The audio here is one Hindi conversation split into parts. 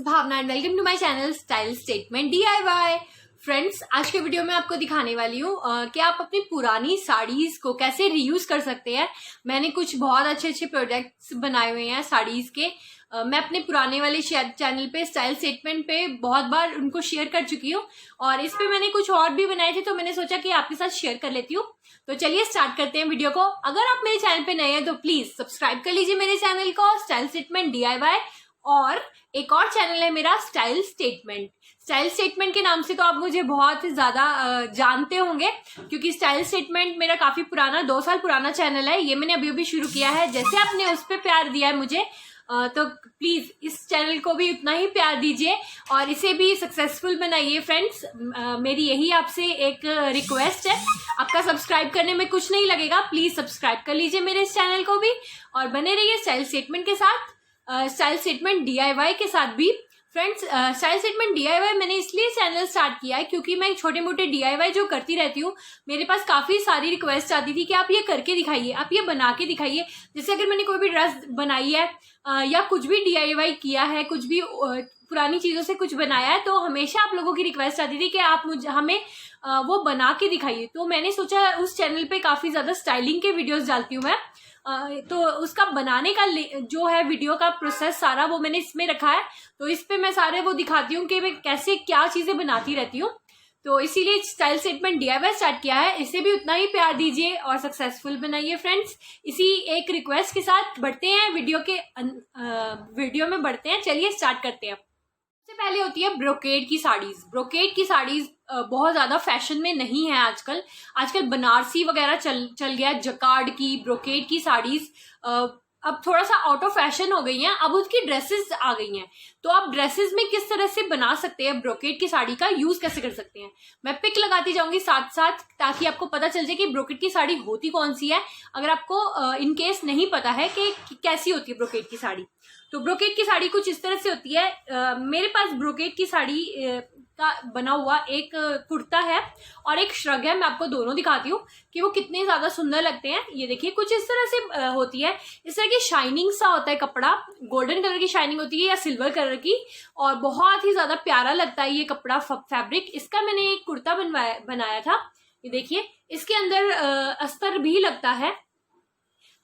Bhavna and welcome to my channel style statement DIY। Friends, आज के वीडियो में आपको दिखाने वाली हूँ कि आप अपनी पुरानी साड़ीज को कैसे रीयूज कर सकते हैं। मैंने कुछ बहुत अच्छे अच्छे प्रोडक्ट्स बनाए हुए हैं साड़ीज के। मैं अपने पुराने वाले चैनल पे स्टाइल स्टेटमेंट पे बहुत बार उनको शेयर कर चुकी हूँ और इस पे मैंने कुछ और भी बनाए थे, तो मैंने सोचा कि आपके साथ शेयर कर लेती हूँ। तो चलिए स्टार्ट करते हैं वीडियो को। अगर आप मेरे चैनल पे नए हैं तो प्लीज सब्सक्राइब कर लीजिए मेरे चैनल को स्टाइल स्टेटमेंट DIY। और एक और चैनल है मेरा स्टाइल स्टेटमेंट। स्टाइल स्टेटमेंट के नाम से तो आप मुझे बहुत ज्यादा जानते होंगे, क्योंकि स्टाइल स्टेटमेंट मेरा काफी पुराना 2 साल पुराना चैनल है। ये मैंने अभी अभी शुरू किया है। जैसे आपने उस पर प्यार दिया है मुझे, तो प्लीज इस चैनल को भी उतना ही प्यार दीजिए और इसे भी सक्सेसफुल बनाइए। फ्रेंड्स, मेरी यही आपसे एक रिक्वेस्ट है। आपका सब्सक्राइब करने में कुछ नहीं लगेगा, प्लीज सब्सक्राइब कर लीजिए मेरे इस चैनल को भी और बने रहिए स्टाइल स्टेटमेंट के साथ, स्टाइल स्टेटमेंट DIY के साथ भी। फ्रेंड्स, स्टाइल स्टेटमेंट DIY मैंने इसलिए चैनल स्टार्ट किया है क्योंकि मैं छोटे मोटे DIY जो करती रहती हूँ, मेरे पास काफी सारी रिक्वेस्ट आती थी कि आप ये करके दिखाइए, आप ये बना के दिखाइए। जैसे अगर मैंने कोई भी ड्रेस बनाई है या कुछ भी DIY किया है, कुछ भी पुरानी चीजों से कुछ बनाया है, तो हमेशा आप लोगों की रिक्वेस्ट आती थी कि आप हमें वो बना के दिखाइए। तो मैंने सोचा उस चैनल पे काफी ज्यादा स्टाइलिंग के वीडियोस डालती हूँ मैं, तो उसका बनाने का जो है वीडियो का प्रोसेस सारा वो मैंने इसमें रखा है। तो इस पे मैं सारे वो दिखाती हूँ कि मैं कैसे क्या चीजें बनाती रहती हूँ। तो इसीलिए स्टाइल स्टेटमेंट DIY स्टार्ट किया है। इसे भी उतना ही प्यार दीजिए और सक्सेसफुल बनाइए। फ्रेंड्स, इसी एक रिक्वेस्ट के साथ बढ़ते हैं वीडियो में बढ़ते हैं। चलिए स्टार्ट करते हैं। सबसे पहले होती है ब्रोकेड की साड़ीज। ब्रोकेड की साड़ीज बहुत ज्यादा फैशन में नहीं है आजकल बनारसी वगैरह चल गया है। जकार्ड की, ब्रोकेड की साड़ीज अब थोड़ा सा आउट ऑफ फैशन हो गई हैं। अब उसकी ड्रेसेस आ गई हैं। तो आप ड्रेसेस में किस तरह से बना सकते हैं, ब्रोकेड की साड़ी का यूज कैसे कर सकते हैं, मैं पिक लगाती जाऊंगी साथ साथ, ताकि आपको पता चल जाए कि ब्रोकेड की साड़ी होती कौन सी है। अगर आपको इन केस नहीं पता है कि कैसी होती है ब्रोकेड की साड़ी, तो ब्रोकेड की साड़ी कुछ इस तरह से होती है। मेरे पास ब्रोकेड की साड़ी का बना हुआ एक कुर्ता है और एक श्रग है। मैं आपको दोनों दिखाती हूँ कि वो कितने ज्यादा सुंदर लगते हैं। ये देखिए, कुछ इस तरह से होती है। इस तरह की शाइनिंग सा होता है कपड़ा, गोल्डन कलर की शाइनिंग होती है या सिल्वर कलर की, और बहुत ही ज्यादा प्यारा लगता है ये कपड़ा फैब्रिक। इसका मैंने एक कुर्ता बनाया था। ये देखिए, इसके अंदर अस्तर भी लगता है।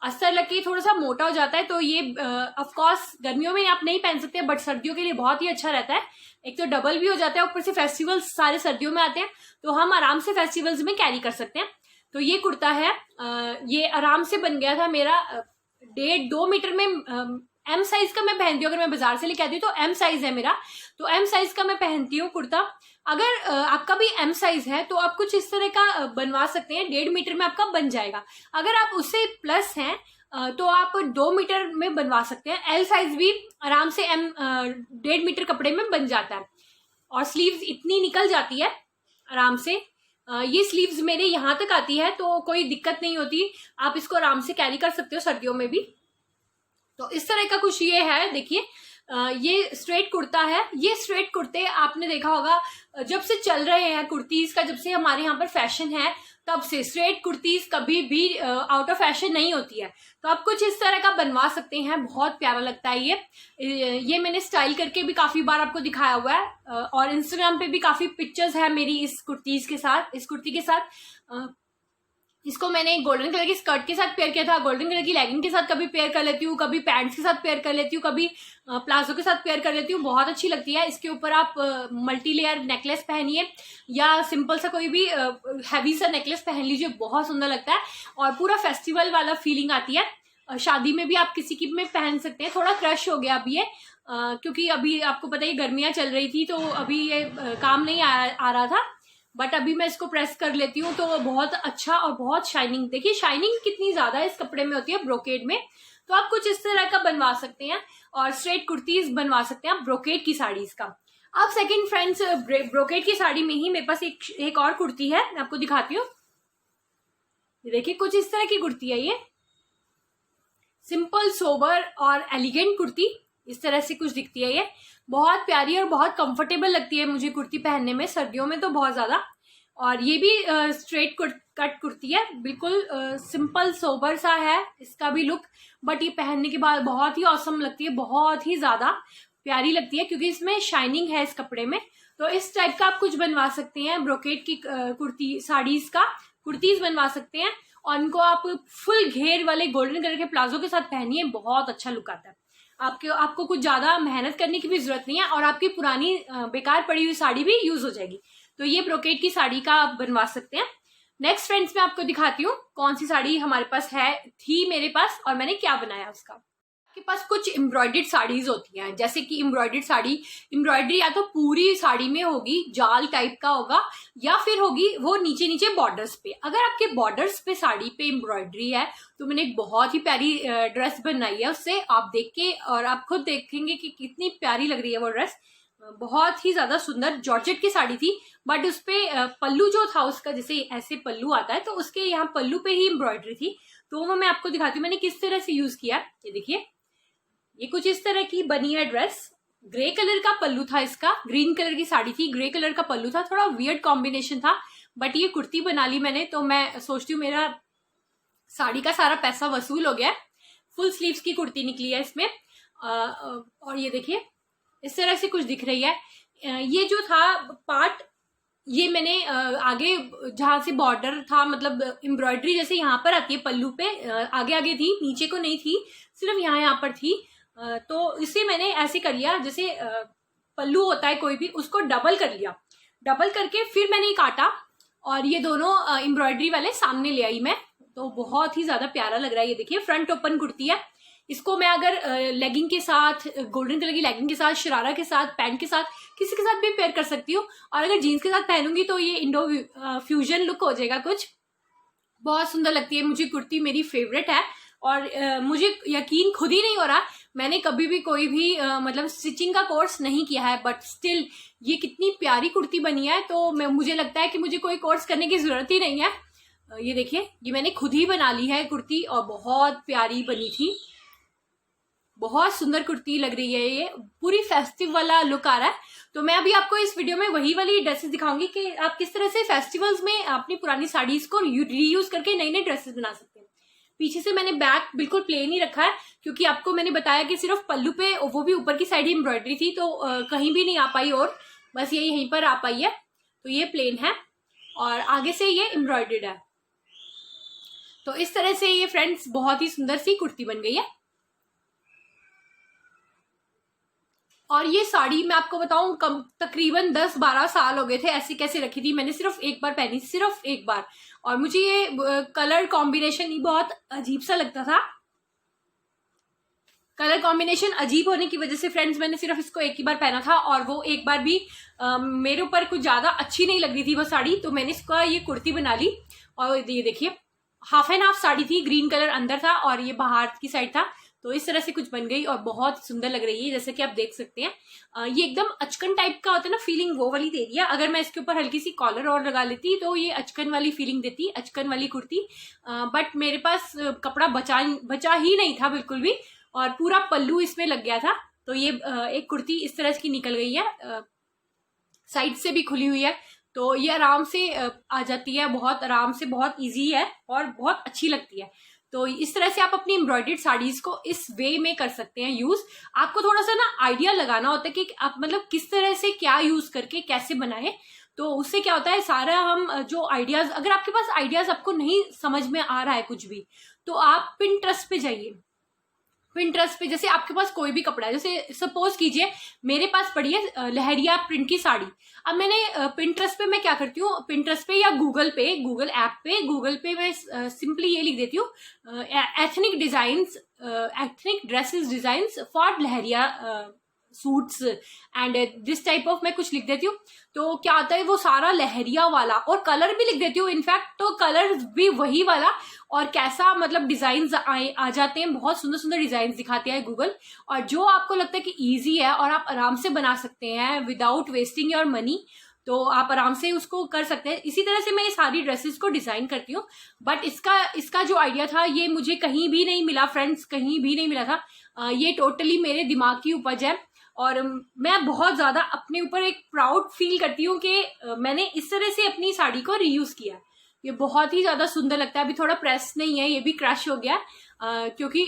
अस्तर लग के थोड़ा सा मोटा हो जाता है, तो ये ऑफ कोर्स गर्मियों में आप नहीं पहन सकते, बट सर्दियों के लिए बहुत ही अच्छा रहता है। एक तो डबल भी हो जाता है, ऊपर से फेस्टिवल्स सारे सर्दियों में आते हैं, तो हम आराम से फेस्टिवल्स में कैरी कर सकते हैं। तो ये कुर्ता है, ये आराम से बन गया था मेरा 1.5-2 मीटर में। M साइज का मैं पहनती हूँ। अगर मैं बाजार से लेके आती हूँ तो M साइज है मेरा, तो M साइज का मैं पहनती हूँ कुर्ता। अगर आपका भी M साइज है तो आप कुछ इस तरह का बनवा सकते हैं। 1.5 मीटर में आपका बन जाएगा। अगर आप उससे प्लस हैं तो आप 2 मीटर में बनवा सकते हैं। L साइज भी आराम से 1.5 मीटर कपड़े में बन जाता है और स्लीव्स इतनी निकल जाती है आराम से। ये स्लीव्स मेरे यहाँ तक आती है, तो कोई दिक्कत नहीं होती। आप इसको आराम से कैरी कर सकते हो सर्दियों में भी। तो इस तरह का कुछ ये है। देखिए, ये स्ट्रेट कुर्ता है। ये स्ट्रेट कुर्ते आपने देखा होगा जब से चल रहे हैं कुर्तीज का, जब से हमारे यहाँ पर फैशन है तब से स्ट्रेट कुर्तीज कभी भी आउट ऑफ फैशन नहीं होती है। तो आप कुछ इस तरह का बनवा सकते हैं, बहुत प्यारा लगता है ये मैंने स्टाइल करके भी काफी बार आपको दिखाया हुआ है और इंस्टाग्राम पे भी काफी पिक्चर्स है मेरी इस कुर्ती के साथ। इसको मैंने गोल्डन कलर की स्कर्ट के साथ पेयर किया था, गोल्डन कलर की लेगिंग के साथ कभी पेयर कर लेती हूँ, कभी पैंट्स के साथ पेयर कर लेती हूँ, कभी प्लाजो के साथ पेयर कर लेती हूँ। बहुत अच्छी लगती है। इसके ऊपर आप मल्टी लेयर नेकलेस पहनिए या सिंपल सा कोई भी हैवी सा नेकलेस पहन लीजिए, बहुत सुंदर लगता है और पूरा फेस्टिवल वाला फीलिंग आती है। शादी में भी आप किसी की में पहन सकते हैं। थोड़ा क्रश हो गया अभी ये, क्योंकि अभी आपको पता है गर्मियां चल रही थी, तो अभी ये काम नहीं आ रहा था, बट अभी मैं इसको प्रेस कर लेती हूँ तो बहुत अच्छा और बहुत शाइनिंग, देखिए शाइनिंग कितनी ज्यादा इस कपड़े में होती है ब्रोकेड में। तो आप कुछ इस तरह का बनवा सकते हैं और स्ट्रेट कुर्तीज बनवा सकते हैं ब्रोकेड की साड़ीज का। अब सेकंड फ्रेंड्स, ब्रोकेड की साड़ी में ही मेरे पास एक और कुर्ती है, मैं आपको दिखाती हूँ। देखिए, कुछ इस तरह की कुर्ती है। ये सिंपल सोबर और एलिगेंट कुर्ती इस तरह से कुछ दिखती है। ये बहुत प्यारी और बहुत कंफर्टेबल लगती है मुझे कुर्ती पहनने में, सर्दियों में तो बहुत ज्यादा। और ये भी स्ट्रेट कट कुर्ती है, बिल्कुल सिंपल सोबर सा है इसका भी लुक, बट ये पहनने के बाद बहुत ही औसम लगती है, बहुत ही ज्यादा। प्यारी लगती है क्योंकि इसमें शाइनिंग है इस कपड़े में। तो इस टाइप का आप कुछ बनवा सकते हैं, ब्रोकेट की कुर्ती साड़ीज का कुर्तीज बनवा सकते हैं और इनको आप फुल घेर वाले गोल्डन कलर के प्लाजो के साथ पहनिए, बहुत अच्छा लुक आता है। आपको कुछ ज्यादा मेहनत करने की भी जरूरत नहीं है और आपकी पुरानी बेकार पड़ी हुई साड़ी भी यूज हो जाएगी। तो ये ब्रोकेट की साड़ी का आप बनवा सकते हैं। नेक्स्ट फ्रेंड्स मैं आपको दिखाती हूँ कौन सी साड़ी हमारे पास थी मेरे पास और मैंने क्या बनाया उसका। आपके पास कुछ एम्ब्रॉयडर्ड साड़ीज होती हैं, जैसे कि एम्ब्रॉयडर्ड साड़ी, एम्ब्रॉयडरी या तो पूरी साड़ी में होगी, जाल टाइप का होगा, या फिर होगी वो नीचे नीचे बॉर्डर्स पे। अगर आपके बॉर्डर्स पे साड़ी पे एम्ब्रॉयडरी है तो मैंने एक बहुत ही प्यारी ड्रेस बनाई है उससे, आप देख के और आप खुद देखेंगे कि कितनी प्यारी लग रही है वो ड्रेस। बहुत ही ज्यादा सुंदर जॉर्जेट की साड़ी थी, बट उसपे पल्लू जो था उसका, जैसे ऐसे पल्लू आता है तो उसके यहाँ पल्लू पे ही एम्ब्रॉयडरी थी। तो वो मैं आपको दिखाती हूँ मैंने किस तरह से यूज किया। ये देखिए, ये कुछ इस तरह की बनी है ड्रेस। ग्रे कलर का पल्लू था इसका, ग्रीन कलर की साड़ी थी, ग्रे कलर का पल्लू था, थोड़ा वियर्ड कॉम्बिनेशन था, बट ये कुर्ती बना ली मैंने। तो मैं सोचती हूँ मेरा साड़ी का सारा पैसा वसूल हो गया। फुल स्लीव्स की कुर्ती निकली है इसमें। और ये देखिए इस तरह से कुछ दिख रही है। ये जो था पार्ट, ये मैंने आगे जहां से बॉर्डर था, मतलब एम्ब्रॉयडरी जैसे यहाँ पर आती है पल्लू पे, आगे आगे थी, नीचे को नहीं थी, सिर्फ यहाँ पर थी। तो इसे मैंने ऐसे कर लिया, जैसे पल्लू होता है कोई भी, उसको डबल कर लिया। डबल करके फिर मैंने काटा और ये दोनों एम्ब्रॉयडरी वाले सामने ले आई मैं। तो बहुत ही ज्यादा प्यारा लग रहा है। ये देखिए फ्रंट ओपन कुर्ती है। इसको मैं अगर लेगिंग के साथ, गोल्डन कलर की लेगिंग के साथ, शरारा के साथ, पैंट के साथ, किसी के साथ भी पेयर कर सकती हूँ। और अगर जीन्स के साथ पहनूंगी तो ये इंडो फ्यूजन लुक हो जाएगा कुछ। बहुत सुंदर लगती है मुझे कुर्ती, मेरी फेवरेट है। और मुझे यकीन खुद ही नहीं हो रहा, मैंने कभी भी कोई भी मतलब स्टिचिंग का कोर्स नहीं किया है, बट स्टिल ये कितनी प्यारी कुर्ती बनी है। तो मुझे लगता है कि मुझे कोई कोर्स करने की जरूरत ही नहीं है। ये देखिए, ये मैंने खुद ही बना ली है कुर्ती और बहुत प्यारी बनी थी। बहुत सुंदर कुर्ती लग रही है, ये पूरी फेस्टिव वाला लुक आ रहा है। तो मैं अभी आपको इस वीडियो में वही वाली ड्रेसेस दिखाऊंगी कि आप किस तरह से फेस्टिवल्स में अपनी पुरानी साड़ीज को रीयूज करके नई नई ड्रेसेस बना सकते हैं। पीछे से मैंने बैक बिल्कुल प्लेन ही रखा है क्योंकि आपको मैंने बताया कि सिर्फ पल्लू पे, वो भी ऊपर की साइड ही एम्ब्रॉयडरी थी, तो कहीं भी नहीं आ पाई और बस ये यहीं पर आ पाई है। तो ये प्लेन है और आगे से ये एम्ब्रॉयडर्ड है। तो इस तरह से ये फ्रेंड्स बहुत ही सुंदर सी कुर्ती बन गई है। और ये साड़ी मैं आपको बताऊं तकरीबन 10-12 साल हो गए थे ऐसी कैसे रखी थी मैंने, सिर्फ एक बार पहनी, सिर्फ एक बार। और मुझे ये कलर कॉम्बिनेशन ही बहुत अजीब सा लगता था। कलर कॉम्बिनेशन अजीब होने की वजह से फ्रेंड्स मैंने सिर्फ इसको एक ही बार पहना था और वो एक बार भी मेरे ऊपर कुछ ज्यादा अच्छी नहीं लग रही थी वो साड़ी। तो मैंने इसका ये कुर्ती बना ली। और ये देखिए हाफ एंड हाफ साड़ी थी, ग्रीन कलर अंदर था और ये बाहर की साइड था। तो इस तरह से कुछ बन गई और बहुत सुंदर लग रही है, जैसे कि आप देख सकते हैं। ये एकदम अचकन टाइप का होता है ना, फीलिंग वो वाली दे रही है। अगर मैं इसके ऊपर हल्की सी कॉलर और लगा लेती तो ये अचकन वाली फीलिंग देती, अचकन वाली कुर्ती। बट मेरे पास कपड़ा बचा ही नहीं था बिल्कुल भी और पूरा पल्लू इसमें लग गया था। तो ये एक कुर्ती इस तरह की निकल गई है, साइड से भी खुली हुई है। तो ये आराम से आ जाती है, बहुत आराम से, बहुत इजी है और बहुत अच्छी लगती है। तो इस तरह से आप अपनी एम्ब्रॉयडर्ड साड़ीज को इस वे में कर सकते हैं यूज। आपको थोड़ा सा ना आइडिया लगाना होता है कि आप मतलब किस तरह से क्या यूज करके कैसे बनाए। तो उससे क्या होता है, सारा हम जो आइडियाज, अगर आपके पास आइडियाज आपको नहीं समझ में आ रहा है कुछ भी, तो आप पिंटरेस्ट पे जाइए। पिंटरेस्ट पे जैसे आपके पास कोई भी कपड़ा है, जैसे सपोज कीजिए मेरे पास पड़ी है लहरिया प्रिंट की साड़ी। अब मैंने पिंटरेस्ट पे मैं क्या करती हूँ, पिंटरेस्ट पे या गूगल ऐप पे, गूगल पे मैं सिंपली ये लिख देती हूँ ethnic designs, ethnic dresses designs for leheriya suits and this type of, मैं कुछ लिख देती हूँ। तो क्या आता है, वो सारा लहरिया वाला, और कलर भी लिख देती हूँ इनफैक्ट, तो कलर भी वही वाला और कैसा मतलब डिजाइन आ जाते हैं, बहुत सुंदर सुंदर डिजाइन दिखाते हैं गूगल। और जो आपको लगता है कि इजी है और आप आराम से बना सकते हैं विदाउट वेस्टिंग योर मनी, तो आप आराम से उसको कर सकते हैं। इसी तरह से मैं ये सारी ड्रेसेस को डिजाइन करती हूँ। बट इसका जो आइडिया था ये मुझे कहीं भी नहीं मिला फ्रेंड्स, कहीं भी नहीं मिला था। ये टोटली मेरे दिमाग की उपज है और मैं बहुत ज्यादा अपने ऊपर एक प्राउड फील करती हूँ कि मैंने इस तरह से अपनी साड़ी को रीयूज किया। ये बहुत ही ज्यादा सुंदर लगता है। अभी थोड़ा प्रेस नहीं है, ये भी क्रश हो गया क्योंकि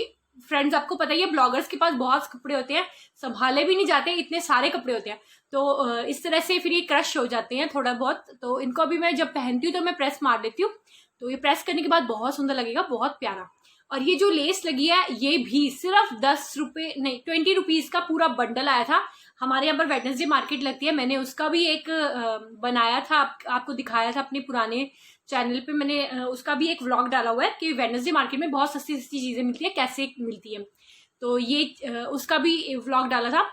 फ्रेंड्स आपको पता ही है ब्लॉगर्स के पास बहुत कपड़े होते हैं, संभाले भी नहीं जाते, इतने सारे कपड़े होते हैं। तो इस तरह से फिर ये क्रश हो जाते हैं थोड़ा बहुत। तो इनको अभी मैं जब पहनती हूँ तो मैं प्रेस मार देती हूँ, तो ये प्रेस करने के बाद बहुत सुंदर लगेगा, बहुत प्यारा। और ये जो लेस लगी है ये भी सिर्फ 10 रुपये नहीं 20 रुपीज का पूरा बंडल आया था। हमारे यहाँ पर वेडनेसडे मार्केट लगती है, मैंने उसका भी एक बनाया था, आपको दिखाया था अपने पुराने चैनल पे। मैंने उसका भी एक व्लॉग डाला हुआ है कि वेडनेसडे मार्केट में बहुत सस्ती सस्ती चीजें मिलती है, कैसे मिलती है। तो ये उसका भी व्लॉग डाला था,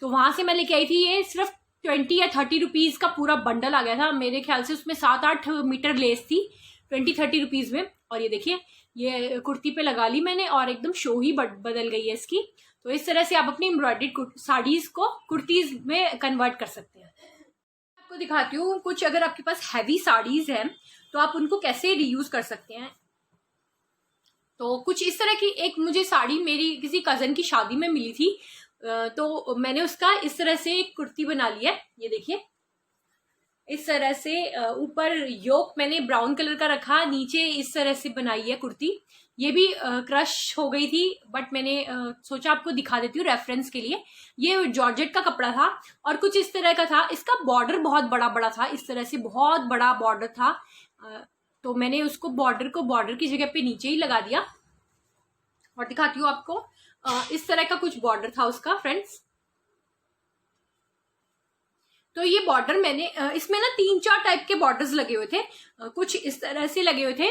तो वहां से मैं लेके आई थी। ये सिर्फ 20 या 30 रुपीज का पूरा बंडल आ गया था, मेरे ख्याल से उसमें 7-8 मीटर लेस थी 20-30 रुपीज में। और ये देखिए ये कुर्ती पे लगा ली मैंने और एकदम शो ही बदल गई है इसकी। तो इस तरह से आप अपनी एम्ब्रॉयडर्ड साड़ीज को कुर्तीज में कन्वर्ट कर सकते हैं। आपको दिखाती हूँ कुछ, अगर आपके पास हैवी साड़ीज हैं तो आप उनको कैसे रीयूज कर सकते हैं। तो कुछ इस तरह की एक मुझे साड़ी मेरी किसी कजन की शादी में मिली थी, तो मैंने उसका इस तरह से एक कुर्ती बना ली है। ये देखिए इस तरह से ऊपर योक मैंने ब्राउन कलर का रखा, नीचे इस तरह से बनाई है कुर्ती। ये भी क्रश हो गई थी, बट मैंने सोचा आपको दिखा देती हूँ रेफरेंस के लिए। ये जॉर्जेट का कपड़ा था और कुछ इस तरह का था। इसका बॉर्डर बहुत बड़ा बड़ा था, इस तरह से बहुत बड़ा बॉर्डर था। तो मैंने उसको बॉर्डर को बॉर्डर की जगह पे नीचे ही लगा दिया और दिखाती हूँ आपको। इस तरह का कुछ बॉर्डर था उसका फ्रेंड्स। तो ये बॉर्डर मैंने इसमें ना 3-4 टाइप के बॉर्डर्स लगे हुए थे, कुछ इस तरह से लगे हुए थे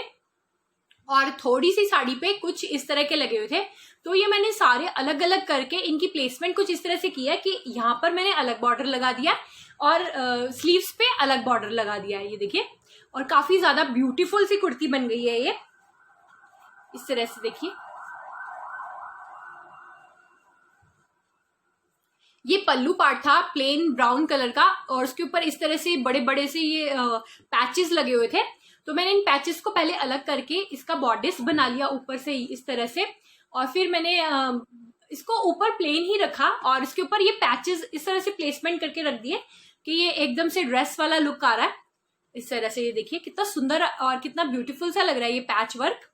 और थोड़ी सी साड़ी पे कुछ इस तरह के लगे हुए थे। तो ये मैंने सारे अलग अलग करके इनकी प्लेसमेंट कुछ इस तरह से किया कि यहाँ पर मैंने अलग बॉर्डर लगा दिया और स्लीव्स पे अलग बॉर्डर लगा दिया है। ये देखिए, और काफी ज्यादा ब्यूटीफुल सी कुर्ती बन गई है ये, इस तरह से देखिए। ये पल्लू पार्ट था प्लेन ब्राउन कलर का और उसके ऊपर इस तरह से बड़े बड़े से ये पैचेस लगे हुए थे। तो मैंने इन पैचेस को पहले अलग करके इसका बॉर्डर्स बना लिया ऊपर से इस तरह से, और फिर मैंने इसको ऊपर प्लेन ही रखा और इसके ऊपर ये पैचेस इस तरह से प्लेसमेंट करके रख दिए कि ये एकदम से ड्रेस वाला लुक आ रहा है इस तरह से। ये देखिए कितना सुंदर और कितना ब्यूटीफुल सा लग रहा है ये पैच वर्क।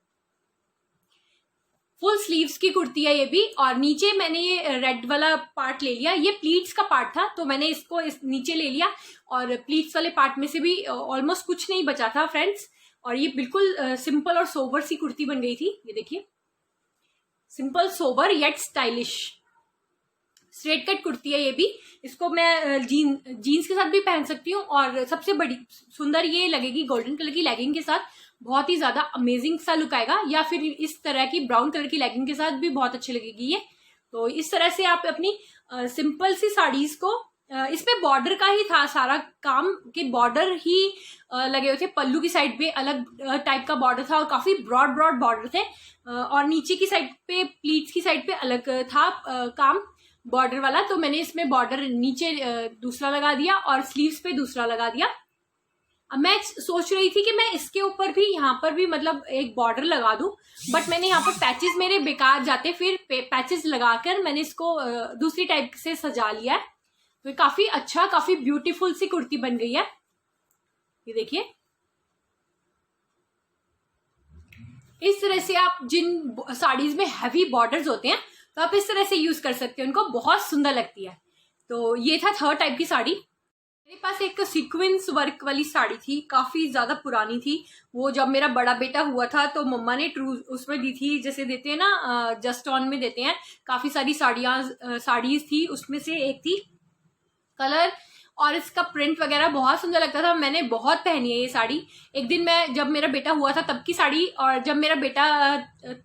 फुल स्लीव्स की कुर्ती है ये भी, और नीचे मैंने ये रेड वाला पार्ट ले लिया। ये प्लीट्स का पार्ट था तो मैंने इसको इस नीचे ले लिया और प्लीट्स वाले पार्ट में से भी ऑलमोस्ट कुछ नहीं बचा था फ्रेंड्स। और ये बिल्कुल सिंपल और सोबर सी कुर्ती बन गई थी। ये देखिए simple sober yet stylish straight cut kurti है ये भी। इसको मैं जीन्स के साथ भी पहन सकती हूँ और सबसे बड़ी सुंदर ये लगेगी गोल्डन कलर की लेगिंग के साथ, बहुत ही ज्यादा अमेजिंग सा लुक आएगा। या फिर इस तरह की ब्राउन कलर की लेगिंग के साथ भी बहुत अच्छी लगेगी ये। तो इस तरह से आप अपनी सिंपल सी साड़ीज को, इसमें बॉर्डर का ही था सारा काम कि बॉर्डर ही लगे हुए थे। पल्लू की साइड पे अलग टाइप का बॉर्डर था और काफी ब्रॉड ब्रॉड बॉर्डर थे, और नीचे की साइड पे प्लीट्स की साइड पे अलग था काम बॉर्डर वाला। तो मैंने इसमें बॉर्डर नीचे दूसरा लगा दिया और स्लीव्स पे दूसरा लगा दिया। अब मैं सोच रही थी कि मैं इसके ऊपर भी यहाँ पर भी मतलब एक बॉर्डर लगा दूं, बट मैंने यहाँ पर पैचेस मेरे बेकार जाते, फिर पैचेस लगाकर मैंने इसको दूसरी टाइप से सजा लिया है। तो काफी अच्छा, काफी ब्यूटीफुल सी कुर्ती बन गई है। ये देखिए इस तरह से आप जिन साड़ीज में हैवी बॉर्डर्स होते हैं तो आप इस तरह से यूज कर सकते हैं, उनको बहुत सुंदर लगती है। तो ये था थर्ड टाइप की साड़ी। मेरे पास एक सीक्वेंस वर्क वाली साड़ी थी, काफी ज्यादा पुरानी थी। वो जब मेरा बड़ा बेटा हुआ था तो मम्मा ने उसमें दी थी, जैसे देते हैं ना जस्ट ऑन में देते हैं, काफी सारी साड़ीज थी, उसमें से एक थी कलर और इसका प्रिंट वगैरह बहुत सुंदर लगता था। मैंने बहुत पहनी है ये साड़ी। एक दिन मैं जब मेरा बेटा हुआ था तब की साड़ी, और जब मेरा बेटा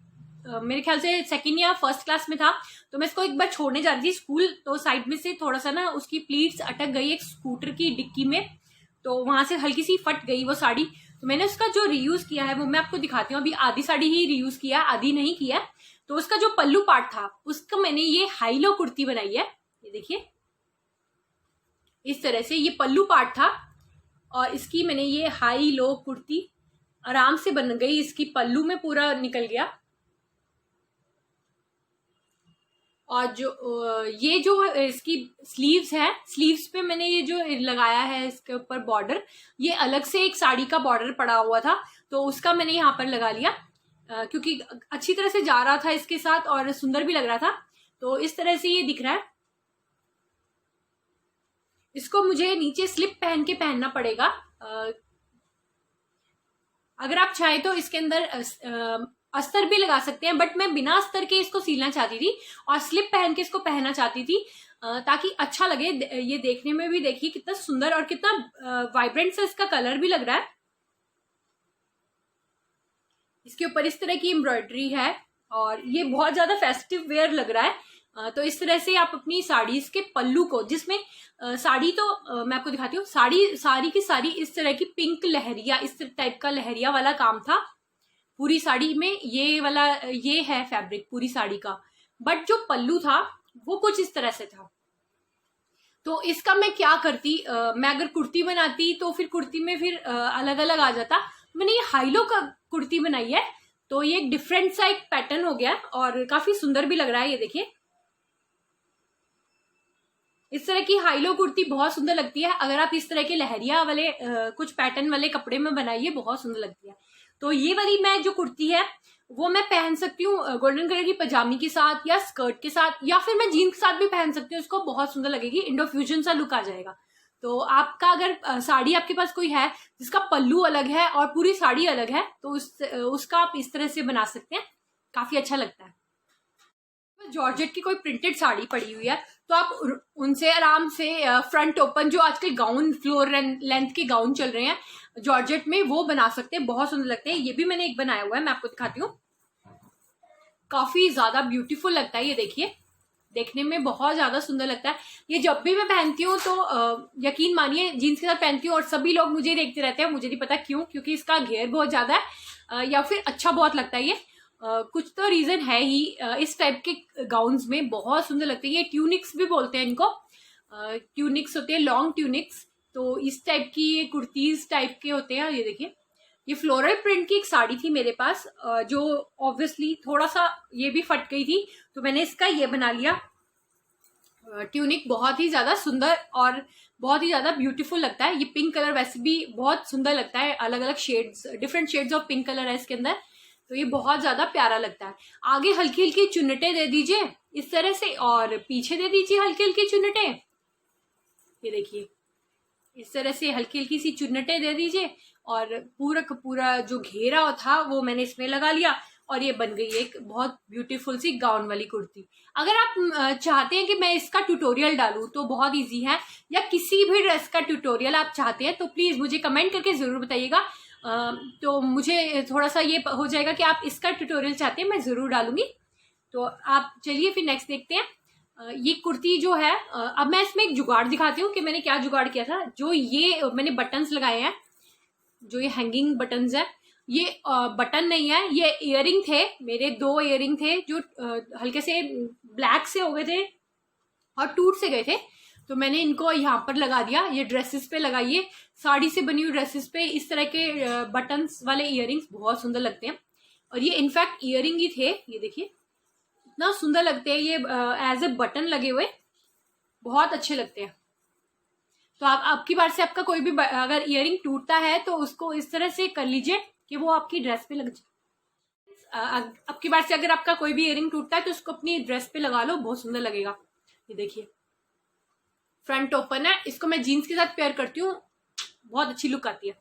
मेरे ख्याल से सेकंड या फर्स्ट क्लास में था तो मैं इसको एक बार छोड़ने जा रही थी स्कूल, तो साइड में से थोड़ा सा ना उसकी प्लीट्स अटक गई एक स्कूटर की डिक्की में, तो वहां से हल्की सी फट गई वो साड़ी। तो मैंने उसका जो रीयूज किया है वो मैं आपको दिखाती हूँ। अभी आधी साड़ी ही रीयूज किया, आधी नहीं किया। तो उसका जो पल्लू पार्ट था उसका मैंने ये हाई लो कुर्ती बनाई है। ये देखिए इस तरह से ये पल्लू पार्ट था और इसकी मैंने ये हाई लो कुर्ती आराम से बन गई, इसकी पल्लू में पूरा निकल गया। और जो ये जो इसकी स्लीव्स है, स्लीव्स पे मैंने ये जो लगाया है इसके ऊपर बॉर्डर, ये अलग से एक साड़ी का बॉर्डर पड़ा हुआ था तो उसका मैंने यहाँ पर लगा लिया। क्योंकि अच्छी तरह से जा रहा था इसके साथ और सुंदर भी लग रहा था। तो इस तरह से ये दिख रहा है। इसको मुझे नीचे स्लिप पहन के पहनना पड़ेगा। अगर आप चाहे तो इसके अंदर अस्तर भी लगा सकते हैं, बट मैं बिना अस्तर के इसको सीलना चाहती थी और स्लिप पहन के इसको पहनना चाहती थी, ताकि अच्छा लगे। ये देखने में भी देखिए कितना सुंदर और कितना वाइब्रेंट सा इसका कलर भी लग रहा है। इसके ऊपर इस तरह की एम्ब्रॉयडरी है और ये बहुत ज्यादा फेस्टिव वेयर लग रहा है। तो इस तरह से आप अपनी साड़ीज के पल्लू को, जिसमें साड़ी तो मैं आपको दिखाती हूँ, साड़ी की साड़ी इस तरह की पिंक लहरिया, इस टाइप का लहरिया वाला काम था पूरी साड़ी में। ये वाला ये है फैब्रिक पूरी साड़ी का, बट जो पल्लू था वो कुछ इस तरह से था। तो इसका मैं क्या करती, मैं अगर कुर्ती बनाती तो फिर कुर्ती में फिर अलग अलग आ जाता। मैंने ये हाईलो का कुर्ती बनाई है, तो ये एक डिफरेंट सा एक पैटर्न हो गया और काफी सुंदर भी लग रहा है। ये देखिए इस तरह की हाईलो कुर्ती बहुत सुंदर लगती है। अगर आप इस तरह के लहरिया वाले कुछ पैटर्न वाले कपड़े में बनाइए, बहुत सुंदर लगती है। तो ये वाली मैं जो कुर्ती है वो मैं पहन सकती हूँ गोल्डन कलर की पजामी के साथ या स्कर्ट के साथ, या फिर मैं जीन्स के साथ भी पहन सकती हूँ। उसको बहुत सुंदर लगेगी, इंडो फ्यूजन सा लुक आ जाएगा। तो आपका अगर साड़ी आपके पास कोई है जिसका पल्लू अलग है और पूरी साड़ी अलग है, तो उसका आप इस तरह से बना सकते हैं, काफी अच्छा लगता है। जॉर्जेट की कोई प्रिंटेड साड़ी पड़ी हुई है तो आप उनसे आराम से फ्रंट ओपन, जो आजकल गाउन फ्लोर लेंथ के गाउन चल रहे हैं जॉर्जेट में, वो बना सकते हैं, बहुत सुंदर लगते हैं। ये भी मैंने एक बनाया हुआ है, मैं आपको दिखाती हूँ। काफी ज्यादा ब्यूटीफुल लगता है, ये देखिए देखने में बहुत ज्यादा सुंदर लगता है। ये जब भी मैं पहनती हूँ तो यकीन मानिए जीन्स के साथ पहनती हूँ और सभी लोग मुझे देखते रहते हैं, मुझे नहीं पता क्यों, क्योंकि इसका घेर बहुत ज्यादा है या फिर अच्छा बहुत लगता है ये। कुछ तो रीजन है ही। इस टाइप के गाउन्स में बहुत सुंदर लगते हैं। ये ट्यूनिक्स भी बोलते हैं इनको, ट्यूनिक्स होते हैं, लॉन्ग ट्यूनिक्स। तो इस टाइप की ये कुर्तीज टाइप के होते हैं। ये देखिए ये फ्लोरल प्रिंट की एक साड़ी थी मेरे पास, जो ऑब्वियसली थोड़ा सा ये भी फट गई थी, तो मैंने इसका ये बना लिया ट्यूनिक। बहुत ही ज्यादा सुंदर और बहुत ही ज्यादा ब्यूटीफुल लगता है। ये पिंक कलर वैसे भी बहुत सुंदर लगता है, अलग अलग shades, different shades of pink colour है इसके अंदर, तो ये बहुत ज्यादा प्यारा लगता है। आगे हल्की हल्की चुन्नटे दे दीजिए इस तरह से, और पीछे दे दीजिए हल्की हल्की चुन्नटे। ये देखिए इस तरह से हल्की हल्की सी चुन्नटे दे दीजिए और पूरा का पूरा जो घेरा था वो मैंने इसमें लगा लिया और ये बन गई एक बहुत ब्यूटीफुल सी गाउन वाली कुर्ती। अगर आप चाहते हैं कि मैं इसका ट्यूटोरियल डालूं तो बहुत इजी है, या किसी भी ड्रेस का ट्यूटोरियल आप चाहते हैं तो प्लीज मुझे कमेंट करके जरूर बताइएगा। तो मुझे थोड़ा सा ये हो जाएगा कि आप इसका ट्यूटोरियल चाहते हैं, मैं जरूर डालूंगी। तो आप चलिए फिर नेक्स्ट देखते हैं। ये कुर्ती जो है, अब मैं इसमें एक जुगाड़ दिखाती हूँ कि मैंने क्या जुगाड़ किया था। जो ये मैंने बटन्स लगाए हैं, जो ये हैंगिंग बटन्स है, ये बटन नहीं है, ये इयरिंग थे मेरे, 2 इयरिंग थे जो हल्के से ब्लैक से हो गए थे और टूट से गए थे, तो मैंने इनको यहाँ पर लगा दिया। ये ड्रेसेस पे लगाइए, साड़ी से बनी हुई ड्रेसेस पे इस तरह के बटन्स वाले इयरिंग्स बहुत सुंदर लगते हैं। और ये इनफैक्ट इयरिंग ही थे, ये देखिए इतना सुंदर लगते हैं ये, एज ए बटन लगे हुए बहुत अच्छे लगते हैं। तो आप आपकी बार से आपका कोई भी अगर इयरिंग टूटता है तो उसको इस तरह से कर लीजिए कि वो आपकी ड्रेस पे लग जाए। आपकी बार से अगर आपका कोई भी इयरिंग टूटता है तो उसको अपनी ड्रेस पे लगा लो, बहुत सुंदर लगेगा। ये देखिए फ्रंट ओपन है, इसको मैं जीन्स के साथ पेयर करती हूँ, बहुत अच्छी लुक आती है।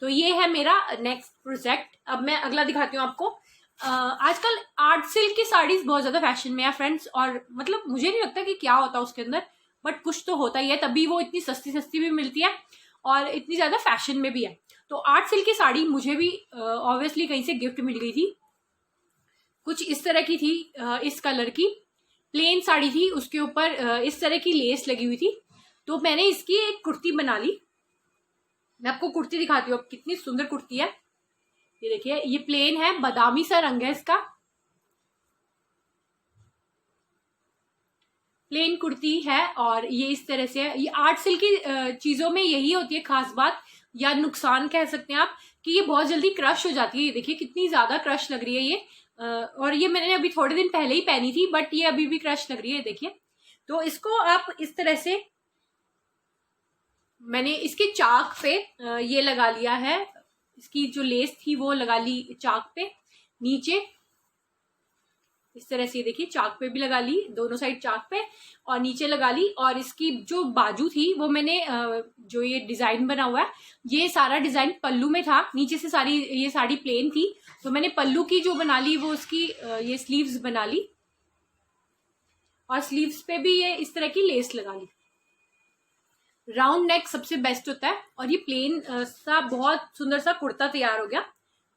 तो ये है मेरा नेक्स्ट प्रोजेक्ट। अब मैं अगला दिखाती हूँ आपको। आजकल आर्ट सिल्क की साड़ीज बहुत ज्यादा फैशन में है फ्रेंड्स, और मतलब मुझे नहीं लगता कि क्या होता है उसके अंदर, बट कुछ तो होता ही है, तभी वो इतनी सस्ती सस्ती भी मिलती है और इतनी ज्यादा फैशन में भी है। तो आर्ट सिल्क की साड़ी मुझे भी ऑब्वियसली कहीं से गिफ्ट मिल गई थी, कुछ इस तरह की थी, इस कलर की प्लेन साड़ी थी, उसके ऊपर इस तरह की लेस लगी हुई थी। तो मैंने इसकी एक कुर्ती बना ली। मैं आपको कुर्ती दिखाती हूँ, अब कितनी सुंदर कुर्ती है। ये देखिए ये प्लेन है, बादामी सा रंग है इसका, प्लेन कुर्ती है और ये इस तरह से है। ये आर्ट सिल्क की चीजों में यही होती है खास बात, या नुकसान कह सकते हैं आप, कि ये बहुत जल्दी क्रश हो जाती है। ये देखिए कितनी ज्यादा क्रश लग रही है ये, और ये मैंने अभी थोड़े दिन पहले ही पहनी थी, बट ये अभी भी क्रश लग रही है। देखिए तो इसको आप इस तरह से, मैंने इसके चाक पे ये लगा लिया है, इसकी जो लेस थी वो लगा ली चाक पे। नीचे इस तरह से देखिए चाक पे भी लगा ली, दोनों साइड चाक पे, और नीचे लगा ली। और इसकी जो बाजू थी वो मैंने जो ये डिजाइन बना हुआ है, ये सारा डिजाइन पल्लू में था। नीचे से सारी ये साड़ी प्लेन थी, तो मैंने पल्लू की जो बना ली वो उसकी ये स्लीव्स बना ली, और स्लीव्स पे भी ये इस तरह की लेस लगा ली। राउंड नेक सबसे बेस्ट होता है, और ये प्लेन सा बहुत सुंदर सा कुर्ता तैयार हो गया,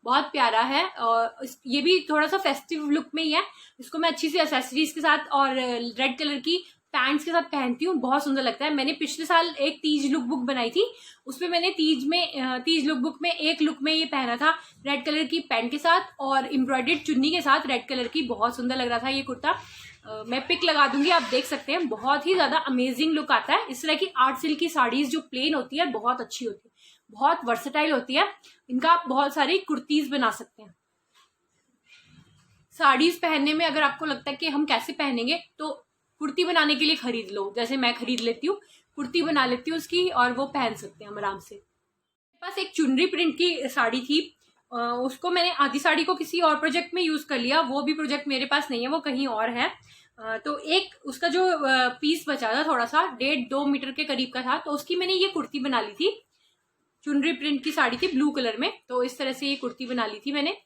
बहुत प्यारा है। और ये भी थोड़ा सा फेस्टिव लुक में ही है। इसको मैं अच्छी सी एक्सेसरीज के साथ और रेड कलर की पैंट्स के साथ पहनती हूँ, बहुत सुंदर लगता है। मैंने पिछले साल एक तीज लुक बुक बनाई थी, उसमें मैंने तीज लुक बुक में एक लुक में ये पहना था, रेड कलर की पैंट के साथ और एम्ब्रॉयडर्ड चुन्नी के साथ रेड कलर की। बहुत सुंदर लग रहा था ये कुर्ता। मैं पिक लगा दूंगी, आप देख सकते हैं। बहुत ही ज्यादा अमेजिंग लुक आता है। इस तरह की आर्ट सिल्क की साड़ीज जो प्लेन होती है बहुत अच्छी होती है, बहुत वर्सेटाइल होती है। इनका आप बहुत सारी कुर्तीज बना सकते हैं। साड़ीज पहनने में अगर आपको लगता है कि हम कैसे पहनेंगे, तो कुर्ती बनाने के लिए खरीद लो। जैसे मैं खरीद लेती हूँ, कुर्ती बना लेती हूँ उसकी, और वो पहन सकते हैं हम आराम से। मेरे पास एक चुनरी प्रिंट की साड़ी थी, उसको मैंने आधी साड़ी को किसी और प्रोजेक्ट में यूज कर लिया। वो भी प्रोजेक्ट मेरे पास नहीं है, वो कहीं और है। तो एक उसका जो पीस बचा था थोड़ा सा 1.5-2 मीटर के करीब का था, तो उसकी मैंने ये कुर्ती बना ली थी। चुनरी प्रिंट की साड़ी थी ब्लू कलर में, तो इस तरह से ये कुर्ती बना ली थी मैंने।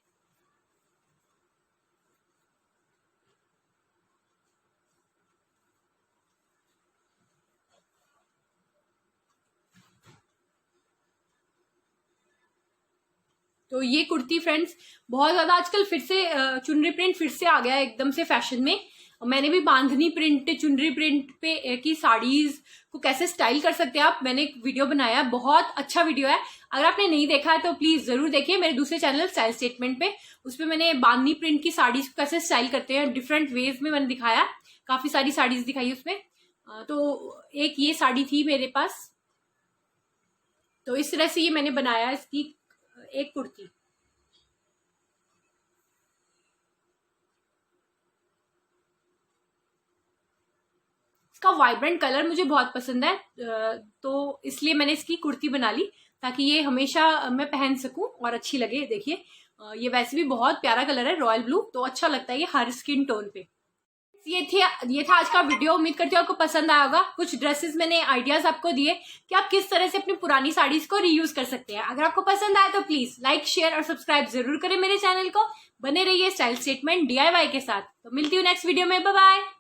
तो ये कुर्ती फ्रेंड्स बहुत ज्यादा आजकल फिर से चुनरी प्रिंट फिर से आ गया है एकदम से फैशन में। मैंने भी बांधनी प्रिंट, चुनरी प्रिंट पे की साड़ीज को कैसे स्टाइल कर सकते हैं आप, मैंने एक वीडियो बनाया है, बहुत अच्छा वीडियो है। अगर आपने नहीं देखा है तो प्लीज जरूर देखिए मेरे दूसरे चैनल स्टाइल स्टेटमेंट पे। उसमें मैंने बांधनी प्रिंट की साड़ीज को कैसे स्टाइल करते हैं डिफरेंट वेज में मैंने दिखाया। काफी सारी साड़ीज दिखाई उसमें। तो एक ये साड़ी थी मेरे पास, तो इस तरह से ये मैंने बनाया इसकी एक कुर्ती। इसका वाइब्रेंट कलर मुझे बहुत पसंद है, तो इसलिए मैंने इसकी कुर्ती बना ली, ताकि ये हमेशा मैं पहन सकूं और अच्छी लगे। देखिए ये वैसे भी बहुत प्यारा कलर है, रॉयल ब्लू, तो अच्छा लगता है ये हर स्किन टोन पे। ये था आज का वीडियो। उम्मीद करती हूँ आपको पसंद आया होगा। कुछ ड्रेसेस मैंने आइडियाज आपको दिए कि आप किस तरह से अपनी पुरानी साड़ीज को रीयूज कर सकते हैं। अगर आपको पसंद आया तो प्लीज लाइक, शेयर और सब्सक्राइब जरूर करें मेरे चैनल को। बने रहिए स्टाइल स्टेटमेंट DIY के साथ। तो मिलती हूँ नेक्स्ट वीडियो में, बाय बाय।